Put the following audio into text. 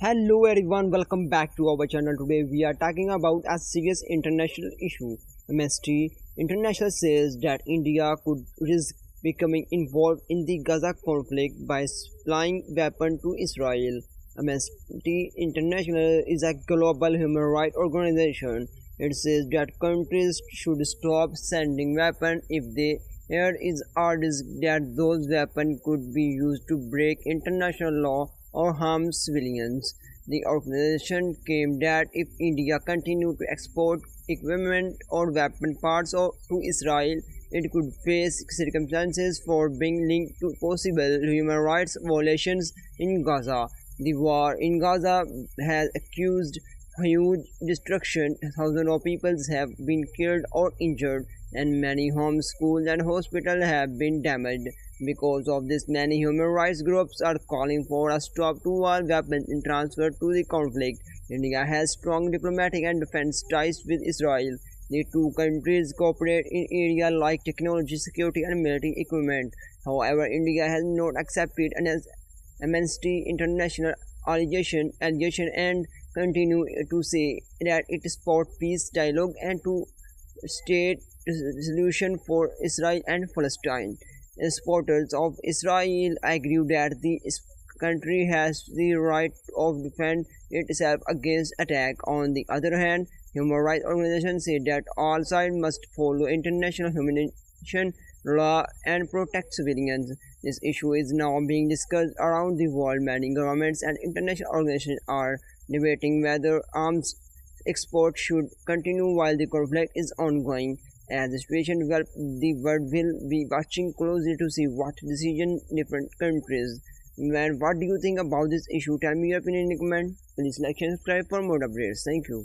Hello everyone, welcome back to our channel. Today we are talking about a serious international issue. Amnesty International says that India could risk becoming involved in the Gaza conflict by supplying weapons to Israel. Amnesty International is a global human rights organization. It says that countries should stop sending weapons if there is a risk that those weapons could be used to break international law or harm civilians. The organization claimed that if India continued to export equipment or weapon parts to Israel, it could face circumstances for being linked to possible human rights violations in Gaza. The war in Gaza has accused huge destruction. Thousands of people have been killed or injured, and many homes, schools, and hospitals have been damaged. Because of this, many human rights groups are calling for a stop to all weapons in transfer to the conflict. India has strong diplomatic and defense ties with Israel. The two countries cooperate in areas like technology, security, and military equipment. However, India has not accepted an Amnesty International allegation and continue to say that it supports peace dialogue and two-state solution for Israel and Palestine. Supporters of Israel agree that the country has the right of defend itself against attack. On the other hand, human rights organizations say that all sides must follow international humanitarian law and protect civilians. This issue is now being discussed around the world. Many governments and international organizations are debating whether arms export should continue while the conflict is ongoing. As the situation develops, the world will be watching closely to see what decision different countries. And what do you think about this issue? Tell me your opinion in the comment. Please like and subscribe for more updates. Thank you.